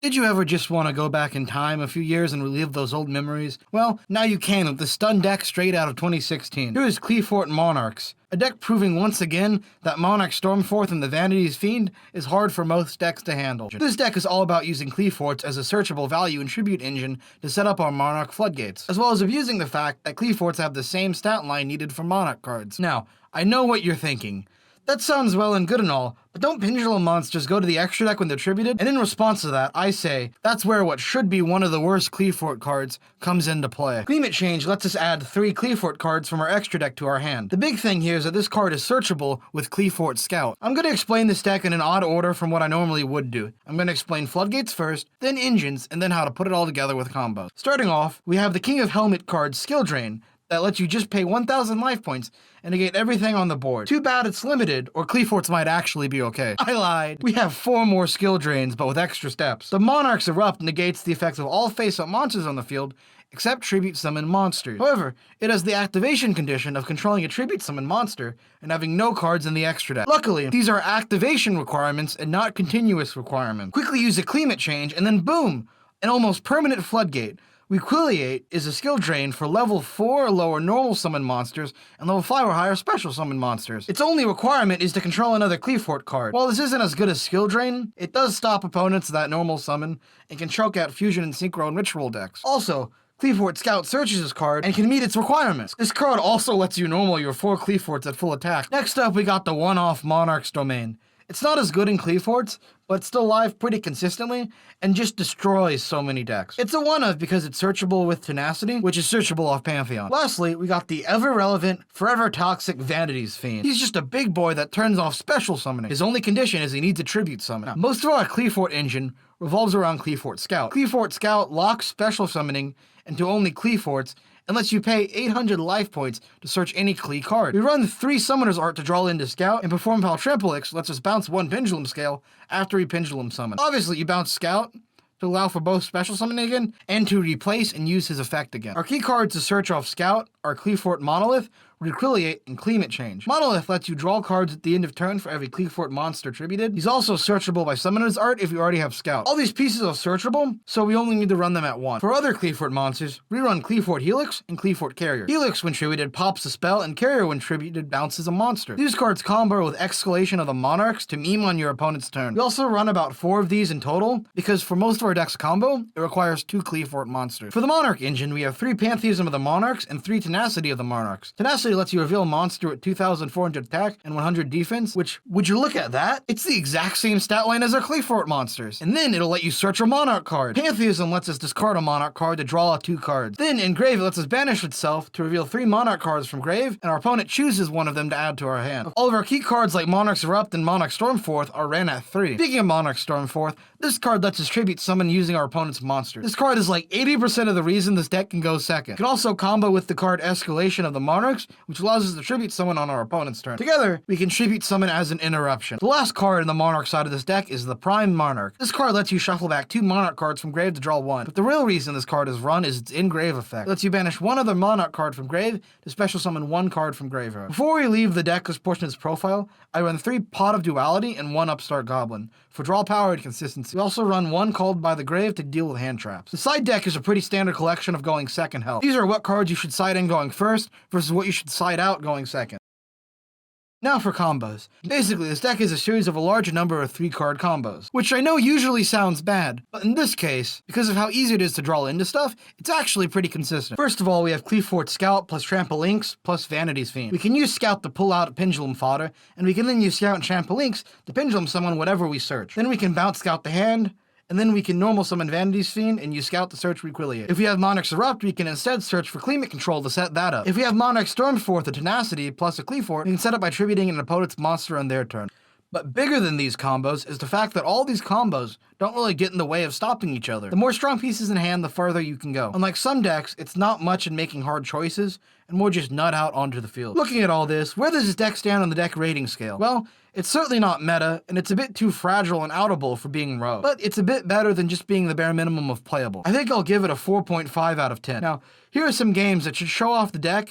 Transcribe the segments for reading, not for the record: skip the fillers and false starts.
Did you ever just want to go back in time a few years and relive those old memories? Well, now you can with the stun deck straight out of 2016. Here is Qliphort Monarchs, a deck proving once again that Monarch Stormforth and the Vanity's Fiend is hard for most decks to handle. This deck is all about using Qliphorts as a searchable value and tribute engine to set up our Monarch floodgates, as well as abusing the fact that Qliphorts have the same stat line needed for Monarch cards. Now, I know what you're thinking. That sounds well and good and all, but don't pendulum monsters go to the extra deck when they're tributed? And in response to that, I say, that's where what should be one of the worst Qliphort cards comes into play. Climate Change lets us add 3 Qliphort cards from our extra deck to our hand. The big thing here is that this card is searchable with Qliphort Scout. I'm going to explain this deck in an odd order from what I normally would do. I'm going to explain Floodgates first, then Engines, and then how to put it all together with combos. Starting off, we have the King of Helmet card, Skill Drain, that lets you just pay 1,000 life points and negate everything on the board. Too bad it's limited, or Qliphorts might actually be okay. I lied. We have 4 more skill drains, but with extra steps. The Monarch's Erupt negates the effects of all face-up monsters on the field, except tribute summon monsters. However, it has the activation condition of controlling a tribute summon monster and having no cards in the extra deck. Luckily, these are activation requirements and not continuous requirements. Quickly use a Climate Change, and then boom! An almost permanent floodgate. Requiliate is a skill drain for level 4 or lower normal summon monsters and level 5 or higher special summon monsters. Its only requirement is to control another Qliphort card. While this isn't as good as skill drain, it does stop opponents that normal summon and can choke out Fusion and Synchro and Ritual decks. Also, Qliphort Scout searches this card and can meet its requirements. This card also lets you normal your 4 Qliphorts at full attack. Next up, we got the one-off Monarch's Domain. It's not as good in Qliphorts, but it's still live pretty consistently, and just destroys so many decks. It's a one-of because it's searchable with Tenacity, which is searchable off Pantheon. Lastly, we got the ever-relevant, forever-toxic Vanity's Fiend. He's just a big boy that turns off special summoning. His only condition is he needs a tribute summon. Now, most of our Qliphort engine revolves around Qliphort Scout. Qliphort Scout locks special summoning into only Qliphorts and lets you pay 800 life points to search any Qli card. We run 3 Summoner's Art to draw into Scout, and perform Paltrampolix lets us bounce 1 Pendulum Scale after we Pendulum Summon. Obviously, you bounce Scout to allow for both special summoning again, and to replace and use his effect again. Our key cards to search off Scout are Qliphort Monolith, Requiliate, and Climate Change. Monolith lets you draw cards at the end of turn for every Qliphort monster tributed. He's also searchable by Summoner's Art if you already have Scout. All these pieces are searchable, so we only need to run them at once. For other Qliphort monsters, we run Qliphort Helix and Qliphort Carrier. Helix, when tributed, pops a spell, and Carrier, when tributed, bounces a monster. These cards combo with Escalation of the Monarchs to meme on your opponent's turn. We also run about 4 of these in total, because for most of our decks combo, it requires 2 Qliphort monsters. For the Monarch engine, we have 3 Pantheism of the Monarchs and 3 Tenacity of the Monarchs. Tenacity lets you reveal a monster at 2,400 attack and 100 defense, which, would you look at that? It's the exact same stat line as our Qliphort monsters. And then it'll let you search a Monarch card. Pantheism lets us discard a Monarch card to draw 2 cards. Then Engrave lets us banish itself to reveal 3 Monarch cards from grave, and our opponent chooses one of them to add to our hand. All of our key cards like Monarch's Erupt and Monarch Stormforth are ran at 3. Speaking of Monarch Stormforth, this card lets us tribute summon using our opponent's monster. This card is like 80% of the reason this deck can go second. It can also combo with the card Escalation of the Monarchs, which allows us to tribute summon on our opponent's turn. Together, we can tribute summon as an interruption. The last card in the Monarch side of this deck is the Prime Monarch. This card lets you shuffle back 2 Monarch cards from grave to draw 1. But the real reason this card is run is its in-grave effect. It lets you banish 1 other Monarch card from grave to special summon 1 card from graveyard. Before we leave the deck this portion of its profile, I run 3 Pot of Duality and 1 Upstart Goblin for draw power and consistency. We also run 1 Called by the Grave to deal with hand traps. The side deck is a pretty standard collection of going second help. These are what cards you should side in going first versus what you should side out going second. Now for combos. Basically, this deck is a series of a large number of 3-card combos, which I know usually sounds bad, but in this case, because of how easy it is to draw into stuff, it's actually pretty consistent. First of all, we have Qliphort Scout plus Trampolinx plus Vanity's Fiend. We can use Scout to pull out Pendulum fodder, and we can then use Scout and Trampolinx to Pendulum summon whatever we search. Then we can bounce Scout the hand, and then we can normal summon Vanity's Fiend and use Scout to search Requiliate. If we have Monarch's Erupt, we can instead search for Climate Control to set that up. If we have Monarch Stormforth or Tenacity plus a Qliphort, we can set up by tributing an opponent's monster on their turn. But bigger than these combos is the fact that all these combos don't really get in the way of stopping each other. The more strong pieces in hand, the farther you can go. Unlike some decks, it's not much in making hard choices, and more just nut out onto the field. Looking at all this, where does this deck stand on the deck rating scale? Well, it's certainly not meta, and it's a bit too fragile and outable for being rogue. But it's a bit better than just being the bare minimum of playable. I think I'll give it a 4.5 out of 10. Now, here are some games that should show off the deck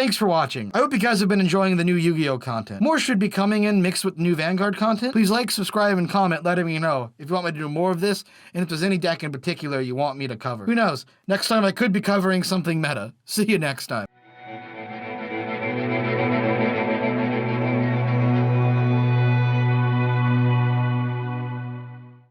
Thanks for watching. I hope you guys have been enjoying the new Yu-Gi-Oh content. More should be coming in mixed with new Vanguard content. Please like, subscribe, and comment letting me know if you want me to do more of this, and if there's any deck in particular you want me to cover. Who knows? Next time I could be covering something meta. See you next time.